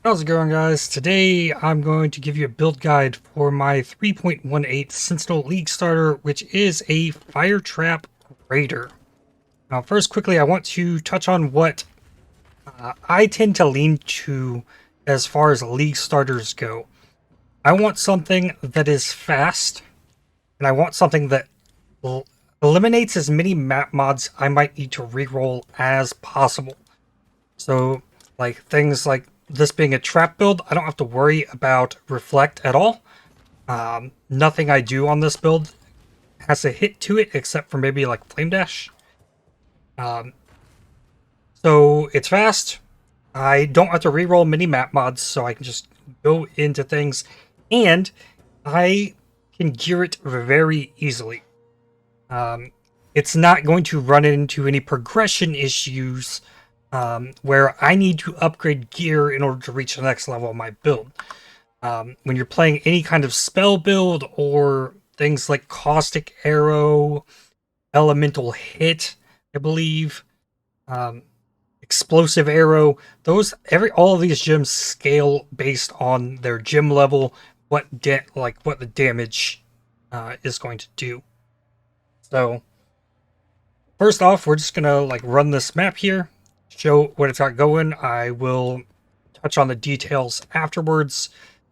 How's it going, guys? Today I'm going to give you a build guide for my 3.18 Sentinel League starter, which is a Fire Trap Raider. Now, first, quickly, I want to touch on what I tend to lean to as far as League starters go. I want something that is fast, and I want something that eliminates as many map mods I might need to reroll as possible. So, like, things like this being a trap build, I don't have to worry about reflect at all. Nothing I do on this build has a hit to it except for maybe like flame dash. So it's fast. I don't have to reroll many map mods, so I can just go into things, and I can gear it very easily. It's not going to run into any progression issues where I need to upgrade gear in order to reach the next level of my build. When you're playing any kind of spell build or things like Caustic Arrow, Elemental Hit, I believe, Explosive Arrow, all of these gems scale based on their gem level, what the damage is going to do. So first off, we're just gonna run this map here, show what it's got going. I will touch on the details afterwards.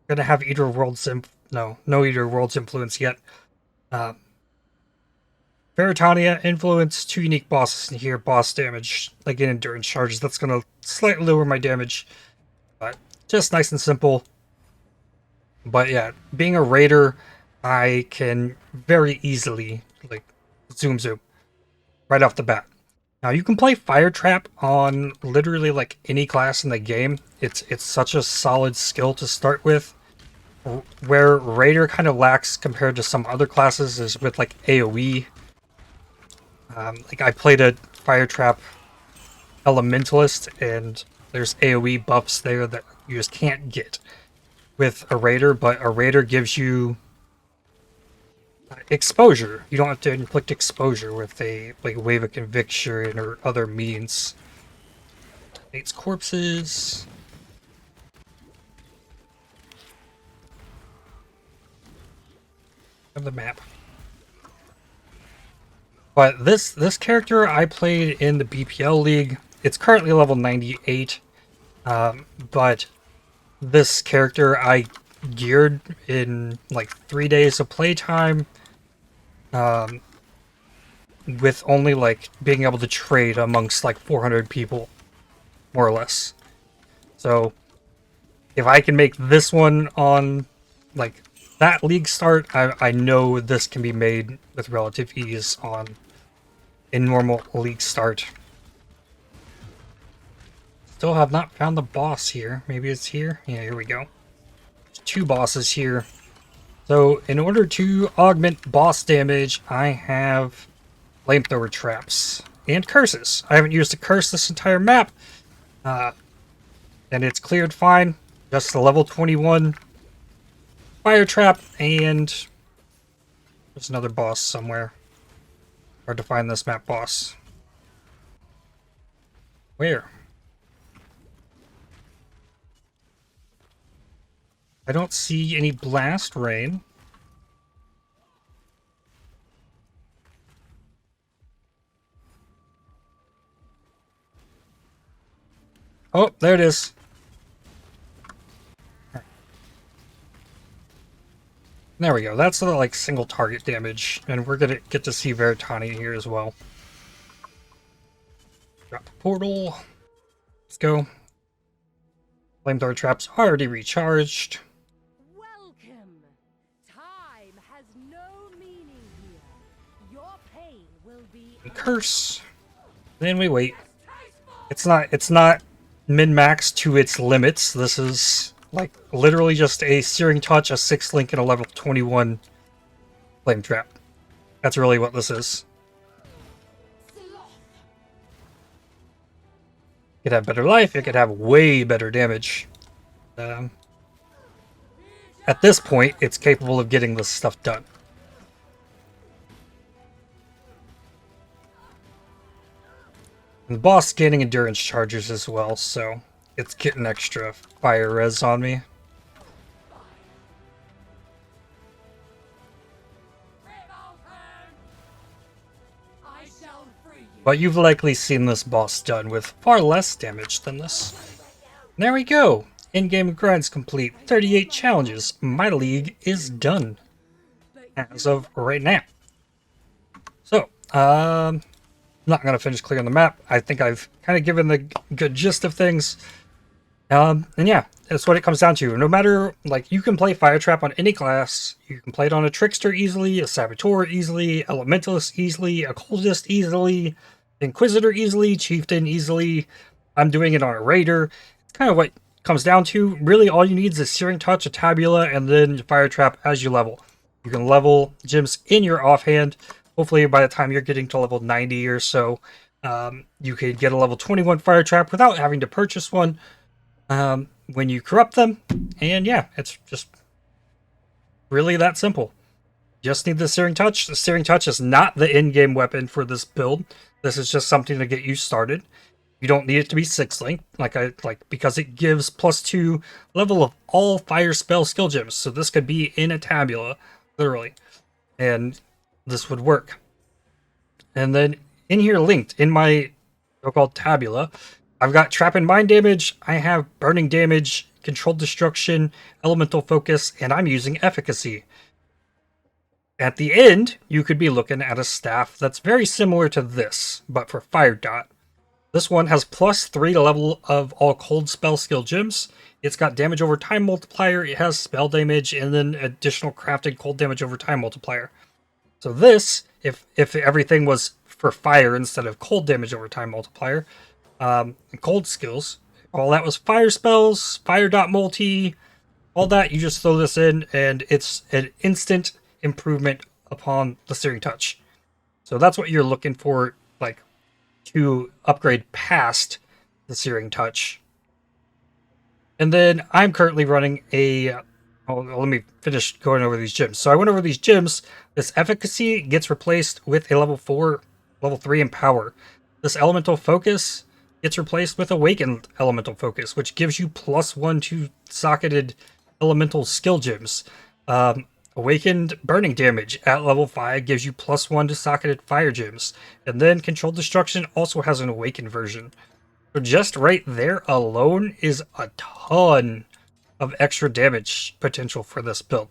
I'm gonna have Eater Worlds no Eater Worlds influence yet. Veritania influence, 2 unique bosses in here, boss damage, again endurance charges. That's gonna slightly lower my damage, but just nice and simple. But yeah, being a raider, I can very easily zoom right off the bat. Now, you can play Fire Trap on literally any class in the game. It's such a solid skill to start with. Where Raider kind of lacks compared to some other classes is with AoE. I played a Fire Trap Elementalist, and there's AoE buffs there that you just can't get with a Raider, but a Raider gives you exposure. You don't have to inflict exposure with a Wave of Conviction or other means. Nate's corpses. Of the map. But this character I played in the BPL League. It's currently level 98. But this character I geared in 3 days of playtime. With only being able to trade amongst 400 people, more or less. So if I can make this one on that league start, I know this can be made with relative ease on a normal league start. Still have not found the boss here. Maybe it's here. Yeah, here we go. There's 2 bosses here. So in order to augment boss damage, I have flamethrower traps and curses. I haven't used a curse this entire map, and it's cleared fine. Just a level 21 fire trap, and there's another boss somewhere. Hard to find this map boss. Where? I don't see any blast rain. Oh, there it is. There we go. That's the single target damage, and we're gonna get to see Veritania here as well. Drop the portal. Let's go. Flamethrower traps already recharged. Welcome. Time has no meaning here. Your pain will be Curse. Then we wait. It's not min-max to its limits. This is literally just a Searing Touch, a 6 link, and a level 21 flame trap. That's really what this is. It could have better life, it could have way better damage. At this point, it's capable of getting this stuff done. And the boss gaining endurance charges as well, so It's getting extra fire res on me. But you've likely seen this boss done with far less damage than this. There we go! In-game grinds complete. 38 challenges. My league is done. As of right now. So, I'm not going to finish clearing the map. I think I've kind of given the good gist of things. And yeah, that's what it comes down to. No matter, like, you can play Fire Trap on any class. You can play it on a Trickster easily, a Saboteur easily, Elementalist easily, a Cultist easily, Inquisitor easily, Chieftain easily. I'm doing it on a Raider. It's kind of what it comes down to. Really, all you need is a Searing Touch, a Tabula, and then Fire Trap as you level. You can level gems in your offhand. Hopefully, by the time you're getting to level 90 or so, you could get a level 21 Fire Trap without having to purchase one. When you corrupt them, and yeah, it's just really that simple. Just need the Searing Touch. The Searing Touch is not the in-game weapon for this build. This is just something to get you started. You don't need it to be 6-link, because it gives +2 level of all fire spell skill gems. So this could be in a tabula, literally, and this would work. And then in here, linked in my so-called tabula, I've got Trap and Mind damage, I have Burning damage, Controlled Destruction, Elemental Focus, and I'm using Efficacy. At the end, you could be looking at a staff that's very similar to this, but for Fire Dot. This one has +3 level of all cold spell skill gems. It's got damage over time multiplier, it has spell damage, and then additional crafted cold damage over time multiplier. So this, if everything was for fire instead of cold damage over time multiplier, cold skills, all that was fire spells, fire dot multi, all that, you just throw this in and it's an instant improvement upon the Searing Touch. So that's what you're looking for, like, to upgrade past the Searing Touch. And then I'm currently running a let me finish going over these gems. So I went over these gems. This Efficacy gets replaced with a level 4, level 3 in Power. This Elemental Focus gets replaced with Awakened Elemental Focus, which gives you +1 to socketed elemental skill gems. Awakened Burning damage at level 5 gives you +1 to socketed fire gems. And then Controlled Destruction also has an Awakened version. So just right there alone is a ton of extra damage potential for this build.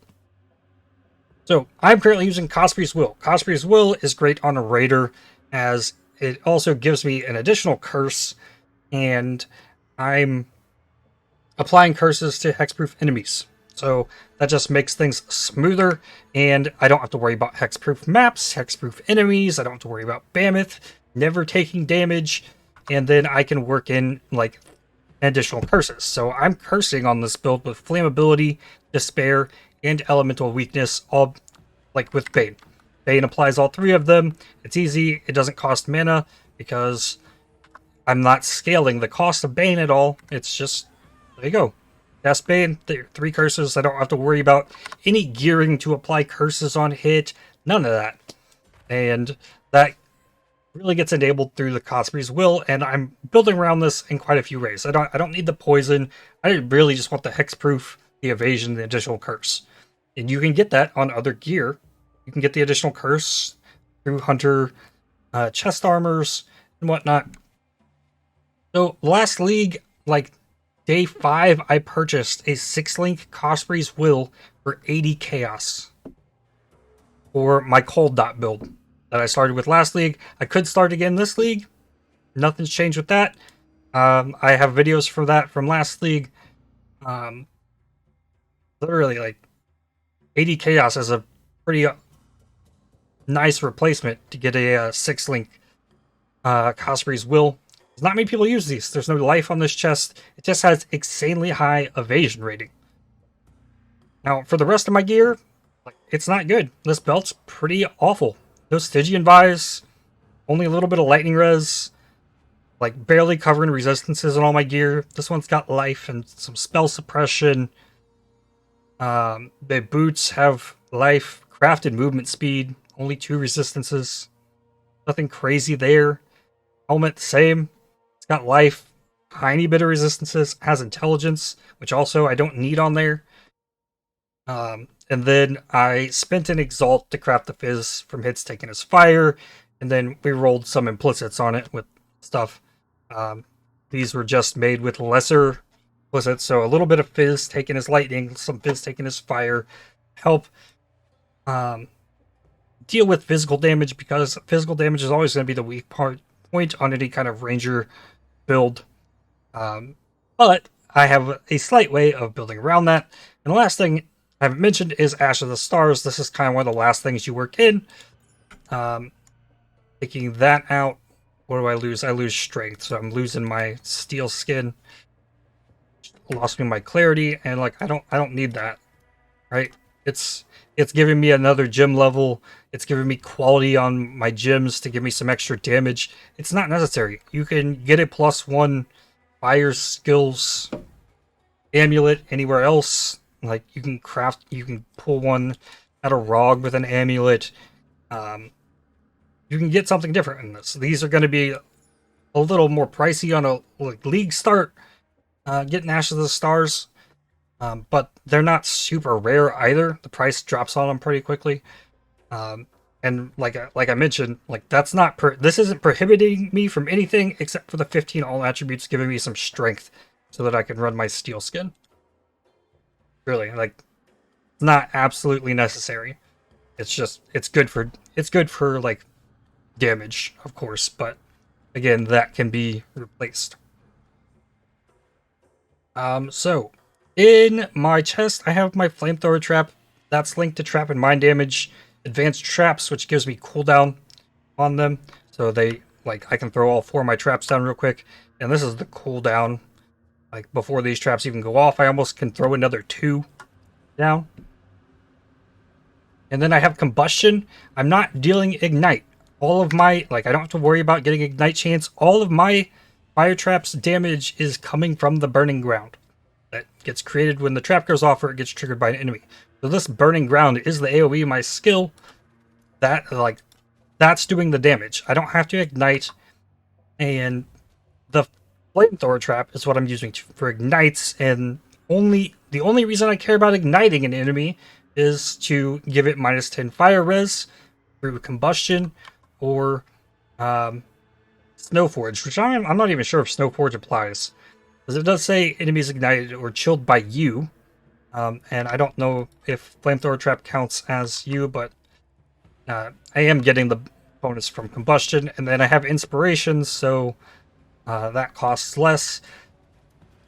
So I'm currently using Cosprey's Will. Cosprey's Will is great on a Raider, as it also gives me an additional curse, and I'm applying curses to hexproof enemies. So that just makes things smoother, and I don't have to worry about hexproof maps, hexproof enemies, I don't have to worry about Mammoth never taking damage, and then I can work in, like, additional curses. So I'm cursing on this build with Flammability, Despair, and Elemental Weakness, all, like, with Bane. Bane applies all 3 of them. It's easy. It doesn't cost mana because I'm not scaling the cost of Bane at all. It's just, there you go. Cast Bane, 3 curses. I don't have to worry about any gearing to apply curses on hit. None of that. And that really gets enabled through the Cosprey's Will, and I'm building around this in quite a few ways. I don't need the poison. I really just want the hexproof, the evasion, the additional curse. And you can get that on other gear. You can get the additional curse through Hunter chest armors and whatnot. So last league, like day 5, I purchased a 6-link Cosprey's Will for 80 chaos for my cold dot build that I started with last league. I could start again this league. Nothing's changed with that. I have videos for that from last league. Literally, like, 80 chaos is a pretty nice replacement to get a 6-link Cosprey's Will. There's not many people use these. There's no life on this chest. It just has insanely high evasion rating. Now, for the rest of my gear, it's not good. This belt's pretty awful. No Stygian Vise, only a little bit of lightning res, like barely covering resistances on all my gear. This one's got life and some spell suppression. The boots have life, crafted movement speed, only 2 resistances. Nothing crazy there. Helmet, same. It's got life, tiny bit of resistances, has intelligence, which also I don't need on there. And then I spent an Exalt to craft the Fizz from hits taken as fire, and then we rolled some implicits on it with stuff. These were just made with lesser implicits, so a little bit of Fizz taken as lightning, some Fizz taken as fire, help deal with physical damage, because physical damage is always going to be the weak point on any kind of ranger build. But I have a slight way of building around that. And the last thing I haven't mentioned is Ash of the Stars. This is kind of one of the last things you work in. Taking that out, what do I lose? I lose strength, so I'm losing my steel skin. Lost me my clarity, and like I don't need that, right? It's giving me another gem level. It's giving me quality on my gems to give me some extra damage. It's not necessary. You can get a +1 fire skills amulet anywhere else. Like you can pull one out of Rog with an amulet. You can get something different in this. These are going to be a little more pricey on a league start. Getting Ash of the Stars. But they're not super rare either. The price drops on them pretty quickly. And like I mentioned, like that's not this isn't prohibiting me from anything except for the 15 all attributes giving me some strength so that I can run my steel skin. Really, like it's not absolutely necessary. It's just it's good for like damage, of course, but again, that can be replaced. So in my chest, I have my flamethrower trap. That's linked to trap and mine damage. Advanced traps, which gives me cooldown on them. So they, like, I can throw all 4 of my traps down real quick. And this is the cooldown. Like, before these traps even go off, I almost can throw another 2 down. And then I have combustion. I'm not dealing ignite. All of my, like, I don't have to worry about getting ignite chance. All of my fire traps damage is coming from the burning ground that gets created when the trap goes off or it gets triggered by an enemy. So this burning ground is the AoE, my skill. That's doing the damage. I don't have to ignite, and the flamethrower trap is what I'm using for ignites, and the only reason I care about igniting an enemy is to give it -10 fire res through combustion or Snowforge, which I'm not even sure if Snowforge applies. Because it does say enemies ignited or chilled by you. And I don't know if Flamethrower Trap counts as you, but I am getting the bonus from Combustion. And then I have Inspiration, so that costs less.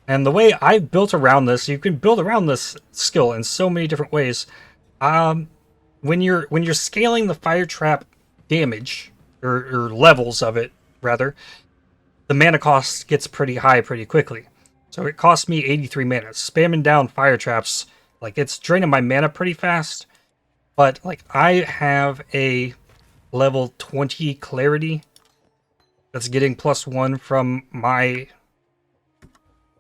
And the way I've built around this, you can build around this skill in so many different ways. When you're scaling the Fire Trap damage, or levels of it, rather, the mana cost gets pretty high pretty quickly. So it costs me 83 mana. Spamming down fire traps, like, it's draining my mana pretty fast. But, like, I have a level 20 clarity that's getting +1 from my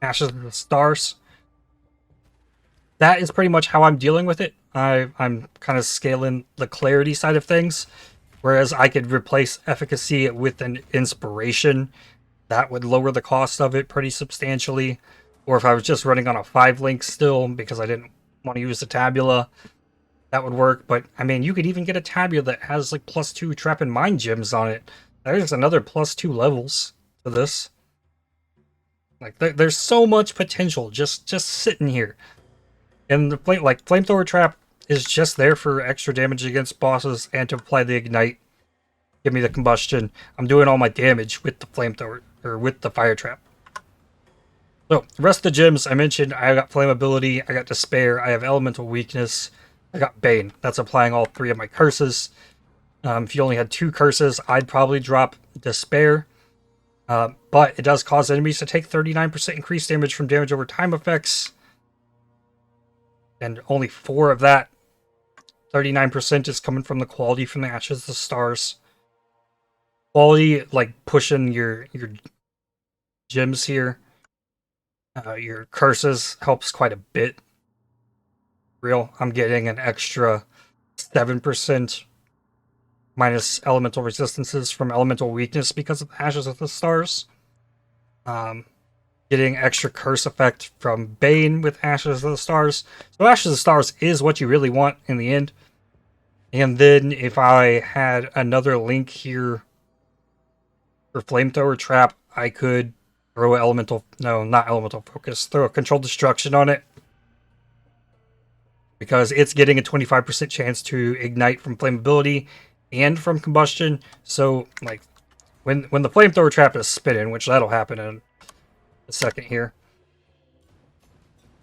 Ashes of the Stars. That is pretty much how I'm dealing with it. I'm kind of scaling the clarity side of things. Whereas I could replace efficacy with an inspiration. That would lower the cost of it pretty substantially. Or if I was just running on a 5-link still because I didn't want to use the tabula, that would work. But I mean, you could even get a tabula that has like +2 trap and mine gems on it. There's another +2 levels to this. Like there's so much potential just sitting here. And the flamethrower trap is just there for extra damage against bosses and to apply the ignite. Give me the combustion. I'm doing all my damage with the flamethrower, or with the fire trap. So, the rest of the gems I mentioned, I got flammability, I got despair, I have elemental weakness, I got bane. That's applying all 3 of my curses. If you only had 2 curses, I'd probably drop despair. But it does cause enemies to take 39% increased damage from damage over time effects. And only 4 of that 39% is coming from the quality from the Ashes of the Stars. Quality, like pushing your gems here. Your curses helps quite a bit. I'm getting an extra 7% minus elemental resistances from elemental weakness because of the Ashes of the Stars. getting extra curse effect from Bane with Ashes of the Stars. So Ashes of the Stars is what you really want in the end. And then if I had another link here for Flamethrower Trap, I could throw not Elemental Focus, throw a Controlled Destruction on it. Because it's getting a 25% chance to ignite from flammability and from combustion. So, like, when the Flamethrower Trap is spinning, which that'll happen in a second here,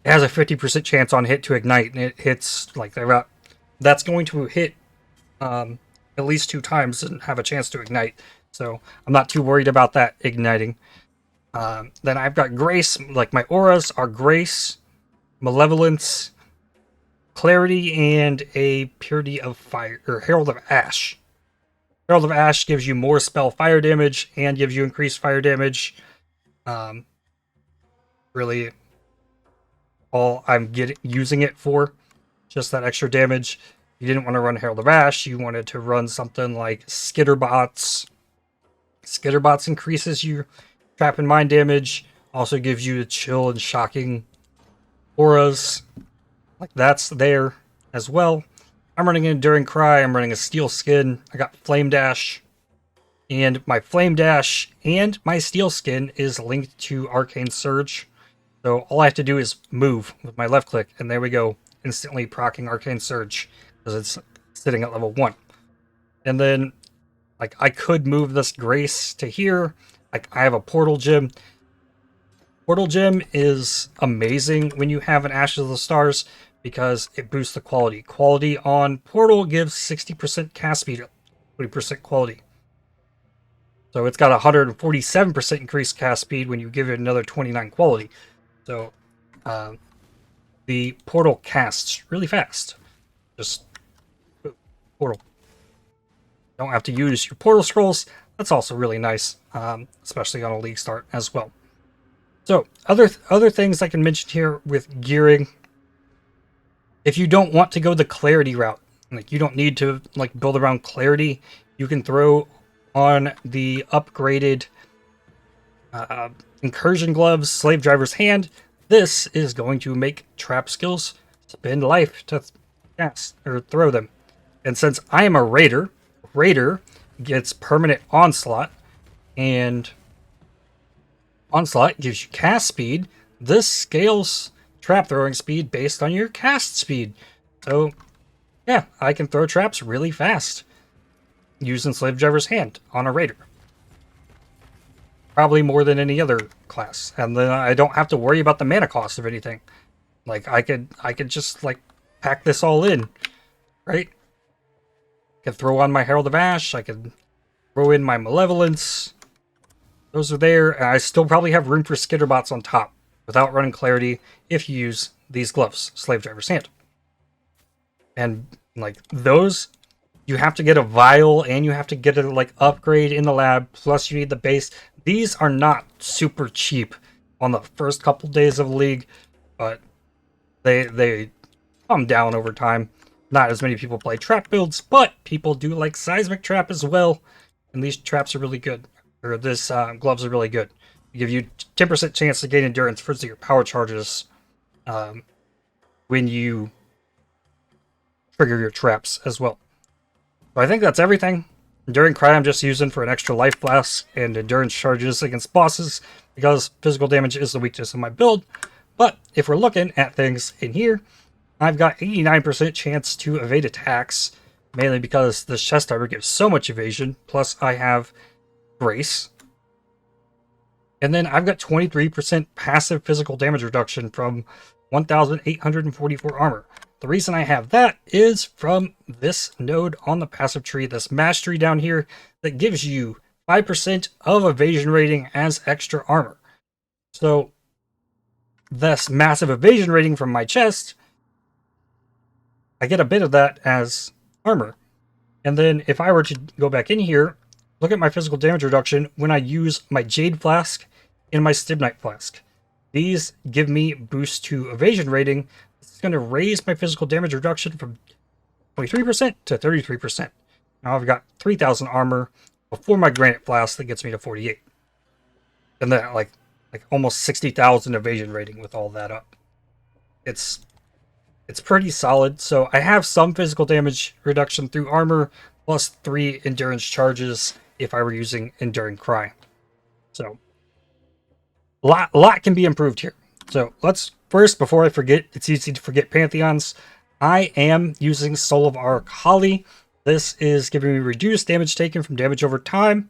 it has a 50% chance on hit to ignite, and it hits, like, that's going to hit at least 2 times and have a chance to ignite. So, I'm not too worried about that igniting. Then I've got Grace, like, my auras are Grace, Malevolence, Clarity, and a Purity of Fire, or Herald of Ash. Herald of Ash gives you more spell fire damage and gives you increased fire damage. Really, all I'm using it for, just that extra damage. You didn't want to run Herald of Ash, you wanted to run something like Skitterbots. Skitterbots increases your trap and mine damage, also gives you the chill and shocking auras. Like, that's there as well. I'm running an Enduring Cry, I'm running a Steel Skin, I got Flame Dash, and my Flame Dash and my Steel Skin is linked to Arcane Surge. So all I have to do is move with my left click, and there we go, instantly proccing Arcane Surge, because it's sitting at level 1. And then, like, I could move this Grace to here. Like, I have a Portal Gem. Portal Gem is amazing when you have an Ashes of the Stars, because it boosts the quality. Quality on Portal gives 60% cast speed, 20% quality. So it's got 147% increased cast speed when you give it another 29 quality. So the Portal casts really fast. Just Portal. Don't have to use your Portal Scrolls. That's also really nice, especially on a League start as well. So other things I can mention here with gearing. If you don't want to go the Clarity route, like, you don't need to, like, build around Clarity, you can throw on the upgraded Incursion Gloves, Slavedriver's Hand. This is going to make trap skills spend life to cast or throw them. And since I am a Raider gets permanent Onslaught, and Onslaught gives you cast speed. This scales trap throwing speed based on your cast speed. So, yeah, I can throw traps really fast using Slavedriver's Hand on a Raider. Probably more than any other class. And then I don't have to worry about the mana cost of anything. Like, I could just, like, pack this all in, right? I can throw on my Herald of Ash, I can throw in my Malevolence. Those are there, and I still probably have room for Skitterbots on top without running Clarity if you use these gloves, Slavedriver's Hand. And, like, those, you have to get a vial, and you have to get a, like, upgrade in the lab, plus you need the base. These are not super cheap on the first couple days of League, but they come down over time. Not as many people play trap builds, but people do like Seismic Trap as well, and these traps are really good. Or this gloves are really good. They give you 10% chance to gain endurance for your power charges when you trigger your traps as well. So I think that's everything. Enduring Cry I'm just using for an extra life blast and endurance charges against bosses, because physical damage is the weakness of my build. But if we're looking at things in here, I've got 89% chance to evade attacks, mainly because this chest armor gives so much evasion, plus I have Grace. And then I've got 23% passive physical damage reduction from 1,844 armor. The reason I have that is from this node on the passive tree, this mastery down here, that gives you 5% of evasion rating as extra armor. So this massive evasion rating from my chest, I get a bit of that as armor. And then if I were to go back in here, look at my physical damage reduction when I use my Jade Flask and my Stibnite Flask. These give me boost to evasion rating. It's going to raise my physical damage reduction from 23% to 33%. Now I've got 3,000 armor before my Granite Flask that gets me to 48. And then, like, like almost 60,000 evasion rating with all that up. It's pretty solid. So I have some physical damage reduction through armor, plus 3 endurance charges if I were using Enduring Cry. So a lot can be improved here. So let's first, before I forget, it's easy to forget Pantheons. I am using Soul of Arc Holly. This is giving me reduced damage taken from damage over time.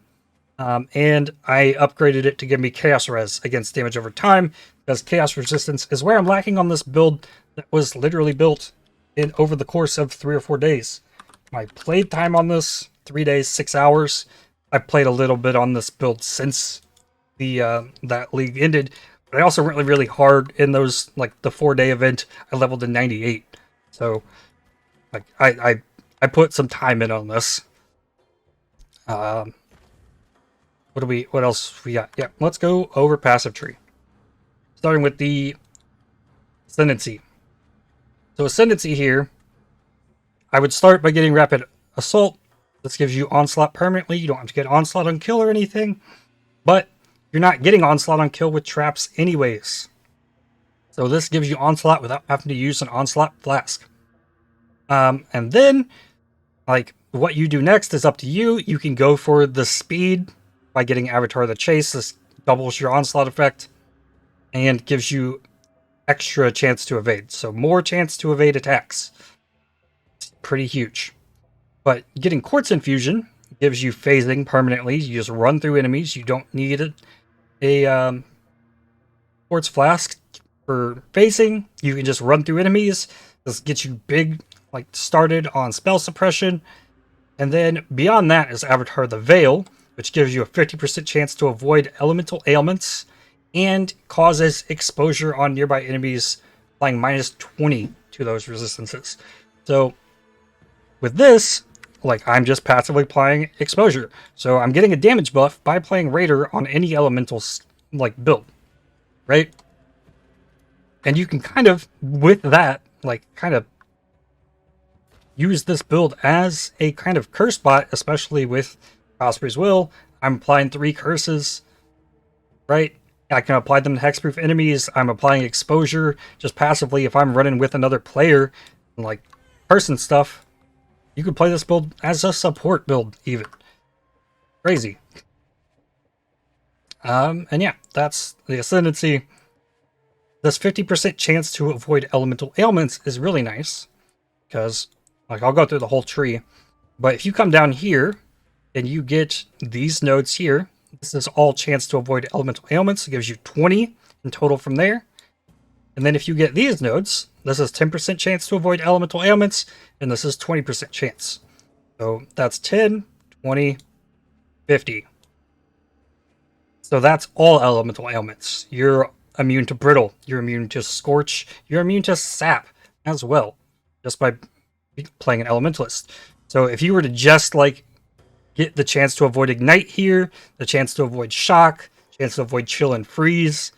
And I upgraded it to give me Chaos Res against damage over time, because Chaos Resistance is where I'm lacking on this build that was literally built in over the course of 3 or 4 days. My played time on this, 3 days, 6 hours. I've played a little bit on this build since the that league ended, but I also went really hard in those, like the 4-day event. I leveled to 98, so like I put some time in on this. What else we got? Yeah, let's go over passive tree. Starting with the Ascendancy. So Ascendancy here, I would start by getting Rapid Assault. This gives you Onslaught permanently. You don't have to get Onslaught on kill or anything, but you're not getting Onslaught on kill with traps anyways. So this gives you Onslaught without having to use an Onslaught Flask. And then, like, what you do next is up to you. You can go for the speed by getting Avatar of the Chase. This doubles your Onslaught effect and gives you extra chance to evade. So more chance to evade attacks. It's pretty huge. But getting Quartz Infusion gives you phasing permanently. You just run through enemies. You don't need a Quartz Flask for phasing. You can just run through enemies. This gets you big, like, started on spell suppression. And then beyond that is Avatar the Veil, which gives you a 50% chance to avoid elemental ailments and causes exposure on nearby enemies, applying minus 20 to those resistances. So with this, like, I'm just passively applying exposure. So I'm getting a damage buff by playing Raider on any elemental, like, build, right? And you can kind of, with that, like, kind of use this build as a kind of curse bot, especially with Osprey's Will. I'm applying 3 curses, right? I can apply them to hexproof enemies. I'm applying exposure just passively if I'm running with another player, and like person stuff. You could play this build as a support build, even. Crazy. And yeah, that's the Ascendancy. This 50% chance to avoid elemental ailments is really nice, because, like, I'll go through the whole tree, but if you come down here and you get these nodes here, this is all chance to avoid elemental ailments. It gives you 20 in total from there. And then if you get these nodes, this is 10% chance to avoid elemental ailments, and this is 20% chance. So that's 10, 20, 50. So that's all elemental ailments. You're immune to Brittle, you're immune to Scorch, you're immune to Sap as well, just by playing an Elementalist. So if you were to just, like, get the chance to avoid Ignite here, the chance to avoid Shock, chance to avoid Chill and Freeze,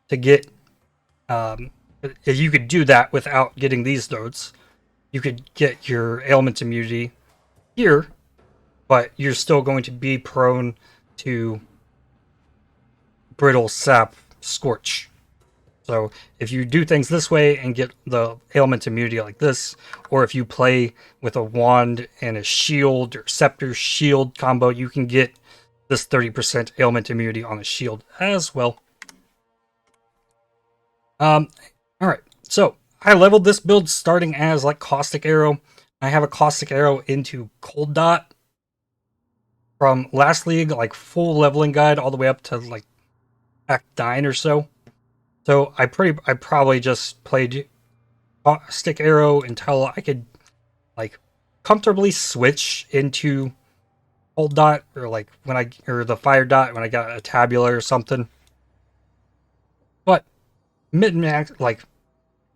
to get, if you could do that without getting these nodes, you could get your ailment immunity here, but you're still going to be prone to Brittle, Sap, Scorch. So if you do things this way and get the ailment immunity like this, or if you play with a wand and a shield or scepter shield combo, you can get this 30% ailment immunity on a shield as well. Alright, so I leveled this build starting as, like, Caustic Arrow. I have a Caustic Arrow into Cold Dot from last league, like, full leveling guide all the way up to, like, Act 9 or so. So I probably just played Stick Arrow until I could, like, comfortably switch into Cold Dot, or like or the Fire Dot when I got a Tabula or something. But mid-max, like,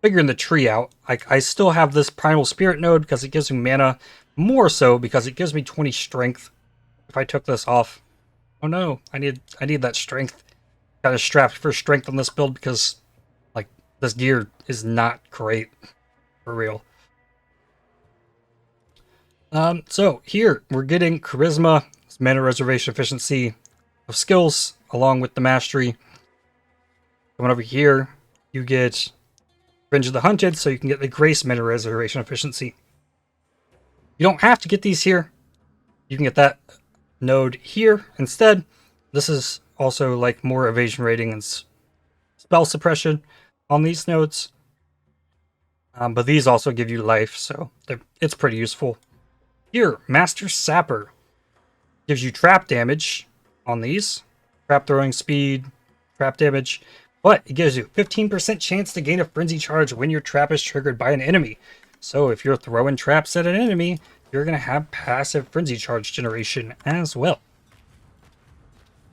figuring the tree out, I still have this Primal Spirit node because it gives me mana, more so because it gives me 20 strength if I took this off. Oh no, I need that strength. Got a strapped for strength on this build because, like, this gear is not great, for real. So here we're getting Charisma, mana reservation efficiency of skills, along with the mastery. Coming over here, you get Revenge of the Hunted, so you can get the Grace Mana Reservation efficiency. You don't have to get these here. You can get that node here instead. This is also like more evasion rating and spell suppression on these nodes. But these also give you life, so it's pretty useful. Here, Master Sapper gives you trap damage on these. Trap throwing speed, trap damage. But it gives you 15% chance to gain a frenzy charge when your trap is triggered by an enemy. So if you're throwing traps at an enemy, you're going to have passive frenzy charge generation as well.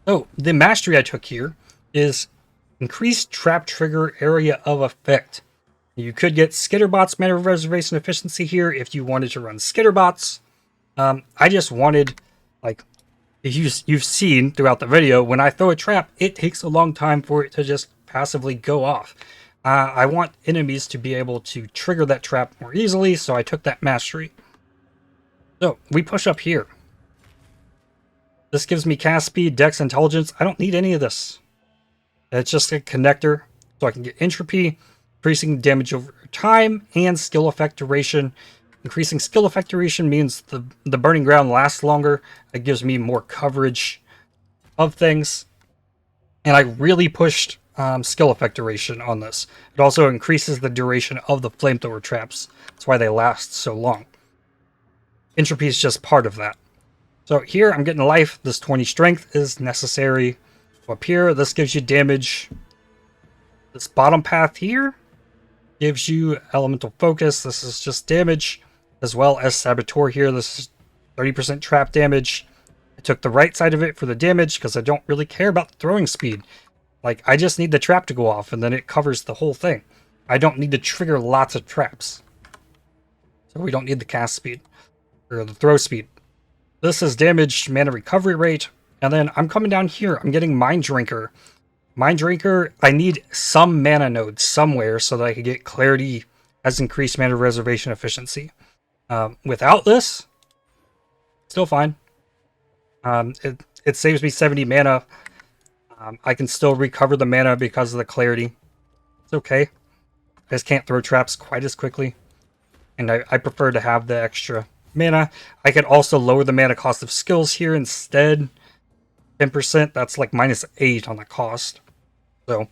So the mastery I took here is increased trap trigger area of effect. You could get Skitterbots Mana Reservation efficiency here if you wanted to run Skitterbots. I just wanted, like, you've seen throughout the video, when I throw a trap, it takes a long time for it to just passively go off. I want enemies to be able to trigger that trap more easily, so I took that mastery. So, we push up here. This gives me cast speed, dex, intelligence. I don't need any of this. It's just a connector, so I can get entropy, increasing damage over time, and skill effect duration. Increasing skill effect duration means the burning ground lasts longer. It gives me more coverage of things. And I really pushed skill effect duration on this. It also increases the duration of the flamethrower traps. That's why they last so long. Entropy is just part of that. So here I'm getting life. This 20 strength is necessary. Up here, this gives you damage. This bottom path here gives you elemental focus. This is just damage, as well as Saboteur here. This is 30% trap damage. I took the right side of it for the damage because I don't really care about the throwing speed. Like, I just need the trap to go off and then it covers the whole thing. I don't need to trigger lots of traps. So we don't need the cast speed or the throw speed. This is damage, mana recovery rate, and then I'm coming down here. I'm getting Mind Drinker. Mind Drinker, I need some mana node somewhere so that I can get Clarity as increased mana reservation efficiency. Without this, still fine. It saves me 70 mana. I can still recover the mana because of the Clarity. It's okay. I just can't throw traps quite as quickly. And I prefer to have the extra mana. I could also lower the mana cost of skills here instead. 10%, that's like -8 on the cost. So,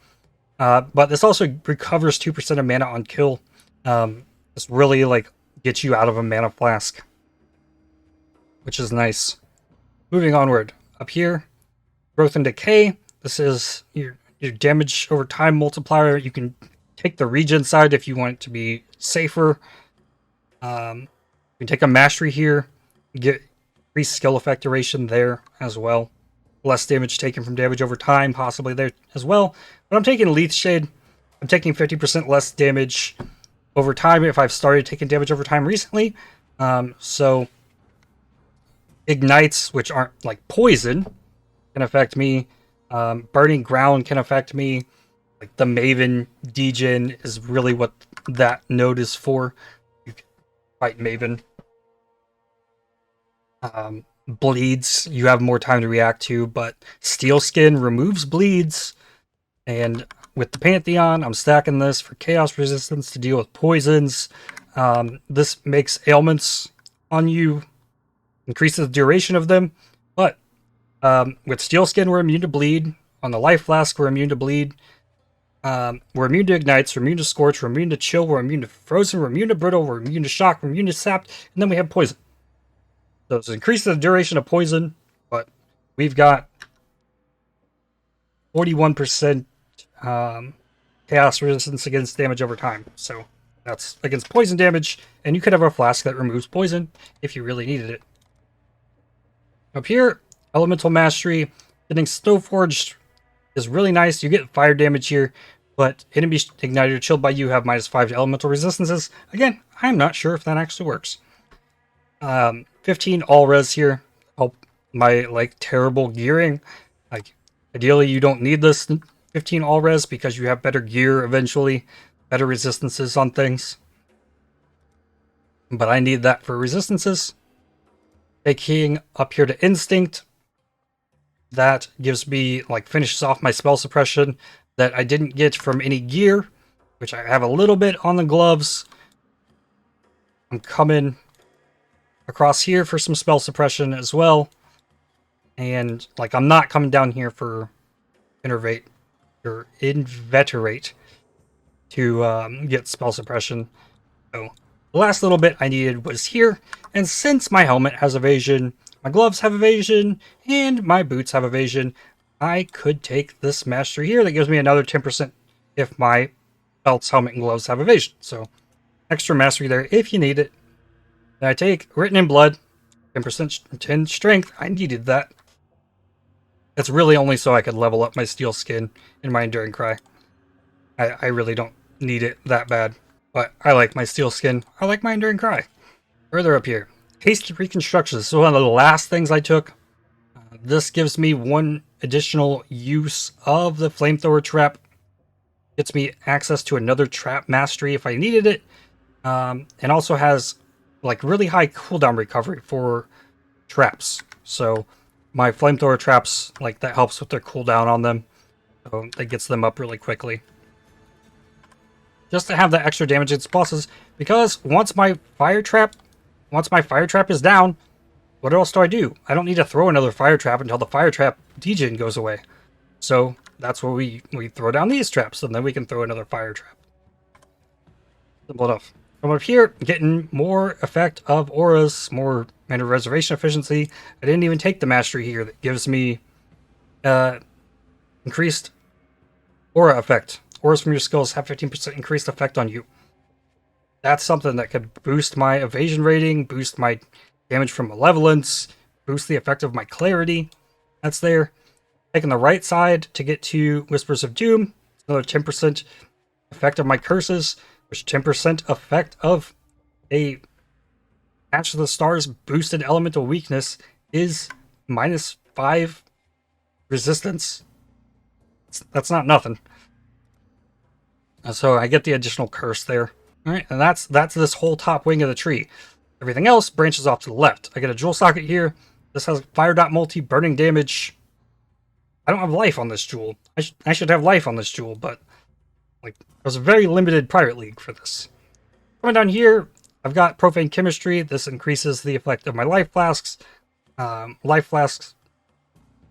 but this also recovers 2% of mana on kill. This really like gets you out of a mana flask, which is nice. Moving onward, up here, growth and decay. This is your damage over time multiplier. You can take the regen side if you want it to be safer. You can take a mastery here, get increased skill effect duration there as well. Less damage taken from damage over time, possibly there as well. But I'm taking Leaf Shade. I'm taking 50% less damage over time if I've started taking damage over time recently. So Ignites, which aren't like poison, can affect me. Burning Ground can affect me. Like the Maven degen is really what that node is for. You can fight Maven. Bleeds, you have more time to react to, but Steel Skin removes bleeds. And with the Pantheon, I'm stacking this for chaos resistance to deal with poisons. This makes ailments on you, increases the duration of them. But with Steel Skin, we're immune to bleed. On the Life Flask, we're immune to bleed. We're immune to Ignites, we're immune to Scorch, we're immune to Chill, we're immune to Frozen, we're immune to Brittle, we're immune to Shock, we're immune to Sapped, and then we have Poison. So it's increased the duration of poison, but we've got 41% chaos resistance against damage over time. So that's against poison damage, and you could have a flask that removes poison if you really needed it. Up here, Elemental Mastery. Getting Snowforged is really nice. You get fire damage here, but enemies ignited or chilled by you have -5 to elemental resistances. Again, I'm not sure if that actually works. 15 all res here. Help my like terrible gearing. Like ideally you don't need this 15 all res because you have better gear eventually, better resistances on things. But I need that for resistances. Taking up here to Instinct. That gives me like finishes off my spell suppression. that I didn't get from any gear, which I have a little bit on the gloves. I'm coming across here for some spell suppression as well. And, like, I'm not coming down here for innervate or inveterate to get spell suppression. So the last little bit I needed was here, and since my helmet has evasion, my gloves have evasion, and my boots have evasion, I could take this mastery here that gives me another 10% if my belts, helmet, and gloves have evasion. So extra mastery there if you need it. Then I take Written in Blood, 10% 10 strength. I needed that. It's really only so I could level up my steel skin and my enduring cry. I really don't need it that bad. But I like my steel skin. I like my enduring cry. Further up here. Haste Reconstruction. This is one of the last things I took. This gives me one additional use of the flamethrower trap. Gets me access to another trap mastery if I needed it. And also has like really high cooldown recovery for traps. So my flamethrower traps, like that helps with their cooldown on them. So that gets them up really quickly. Just to have that extra damage against bosses, because once my fire trap is down, what else do? I don't need to throw another fire trap until the fire trap degen goes away. So that's where we throw down these traps, and then we can throw another fire trap. Simple enough. From up here, getting more effect of auras, more mana reservation efficiency. I didn't even take the mastery here that gives me increased aura effect. Auras from your skills have 15% increased effect on you. That's something that could boost my evasion rating, boost my damage from malevolence, boost the effect of my clarity. That's there. Taking the right side to get to Whispers of Doom. Another 10% effect of my curses, which 10% effect of a Match of the Stars boosted elemental weakness is -5 resistance. That's not nothing. So I get the additional curse there. Alright, and that's this whole top wing of the tree. Everything else branches off to the left. I get a jewel socket here. This has fire dot multi, burning damage. I don't have life on this jewel. I should have life on this jewel, but like it was a very limited pirate league for this. Coming down here, I've got profane chemistry. This increases the effect of my life flasks.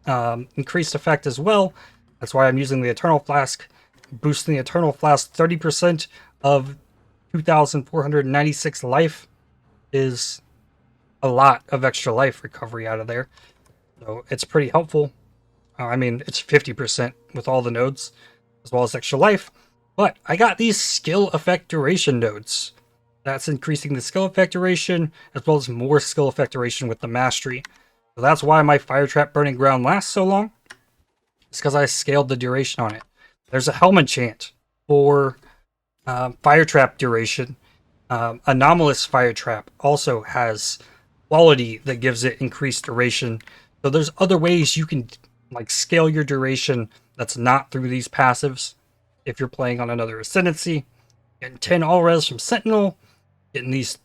Increased effect as well. That's why I'm using the Eternal Flask. Boosting the Eternal Flask 30% of 2,496 life is a lot of extra life recovery out of there. So it's pretty helpful. I mean, it's 50% with all the nodes, as well as extra life. But I got these skill effect duration nodes. That's increasing the skill effect duration, as well as more skill effect duration with the mastery. So that's why my Fire Trap Burning Ground lasts so long. It's because I scaled the duration on it. There's a Helm Enchant for Fire Trap duration. Anomalous Fire Trap also has quality that gives it increased duration. So there's other ways you can like scale your duration that's not through these passives. If you're playing on another Ascendancy, getting 10 all-res from Sentinel, getting these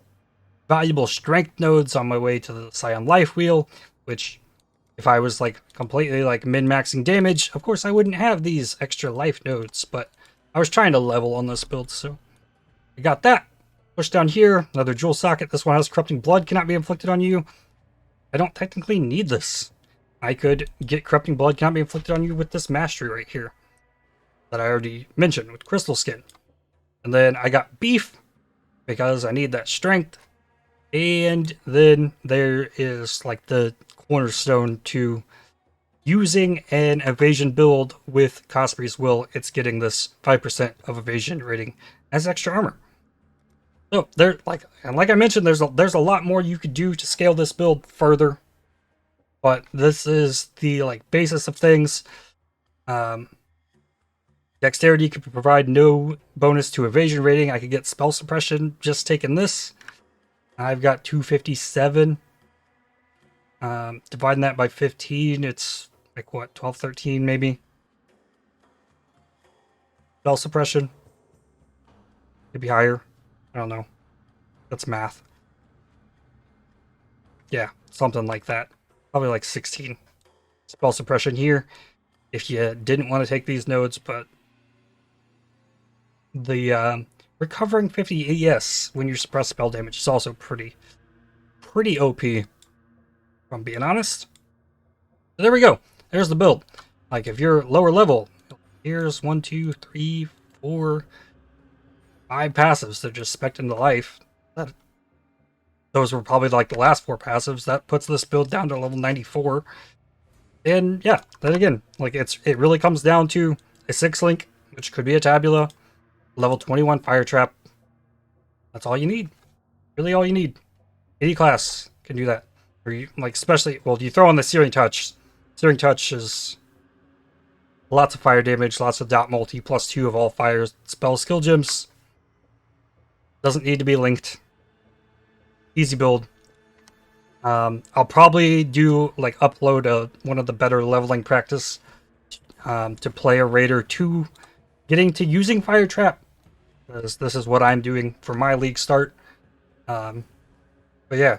valuable strength nodes on my way to the Scion Life Wheel, which if I was like completely like min-maxing damage, of course I wouldn't have these extra life nodes, but I was trying to level on this build, so I got that. Push down here, another jewel socket. This one has Corrupting Blood, cannot be inflicted on you. I don't technically need this. I could get Corrupting Blood, cannot be inflicted on you with this mastery right here that I already mentioned with Crystal Skin. And then I got Beef because I need that strength. And then there is like the cornerstone to using an evasion build with Cosprey's Will. It's getting this 5% of evasion rating as extra armor. So there, like I mentioned, there's a lot more you could do to scale this build further, but this is the like basis of things. Dexterity could provide no bonus to evasion rating. I could get spell suppression just taking this. I've got 257. Dividing that by 15, it's like what, 12, 13 maybe? Spell suppression. Could be higher. I don't know. That's math. Yeah, something like that. Probably like 16. Spell suppression here. If you didn't want to take these nodes, but the recovering 50 ES when you suppress spell damage is also pretty OP, if I'm being honest. So there we go. There's the build. Like, if you're lower level, here's 1, 2, 3, 4, 5 passives that just spec into life. Those were probably like the last 4 passives. That puts this build down to level 94. And yeah, then again, like it really comes down to a 6-link, which could be a tabula, level 21 fire trap. That's all you need. Really all you need. Any class can do that. Or you, like, especially, well, you throw on the Searing Touch. Searing Touch is lots of fire damage, lots of dot multi, +2 of all fire spell skill gems. Doesn't need to be linked. Easy build. I'll probably do, like, upload one of the better leveling practice to play a Raider 2 getting to using Fire Trap. Because this is what I'm doing for my league start. But yeah,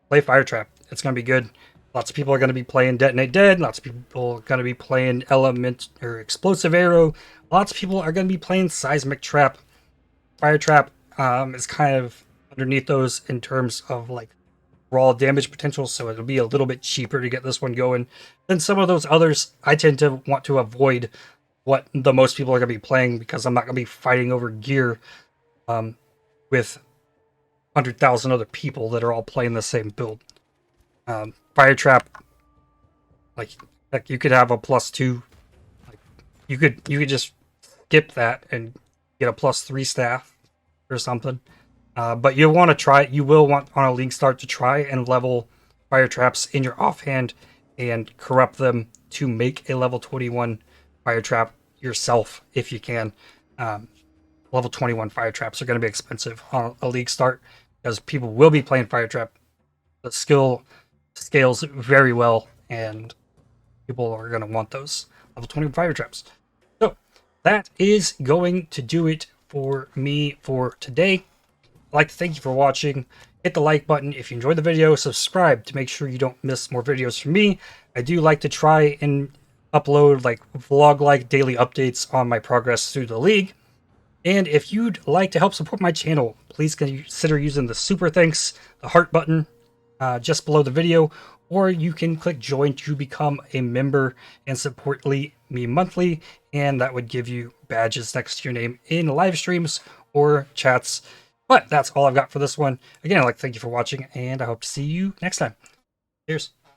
play Fire Trap. It's going to be good. Lots of people are going to be playing Detonate Dead. Lots of people are going to be playing Element or Explosive Arrow. Lots of people are going to be playing Seismic Trap. Fire Trap is kind of underneath those in terms of, like, raw damage potential, so it'll be a little bit cheaper to get this one going than some of those others. I tend to want to avoid what the most people are going to be playing because I'm not going to be fighting over gear with 100,000 other people that are all playing the same build. Fire Trap, like you could have a +2. Like, you could just skip that and get a +3 staff or something. But you want to try. You will want on a league start to try and level fire traps in your offhand and corrupt them to make a level 21 fire trap yourself if you can. Level 21 fire traps are going to be expensive on a league start because people will be playing fire trap. The skill scales very well, and people are going to want those level 21 fire traps. So that is going to do it for me for today. I'd like to thank you for watching. Hit the like button if you enjoyed the video. Subscribe to make sure you don't miss more videos from me. I do like to try and upload, like, vlog-like daily updates on my progress through the league. And if you'd like to help support my channel, please consider using the super thanks, the heart button just below the video, or you can click join to become a member and support me monthly, and that would give you badges next to your name in live streams or chats. But that's all I've got for this one. Again, I'd like to thank you for watching, and I hope to see you next time. Cheers.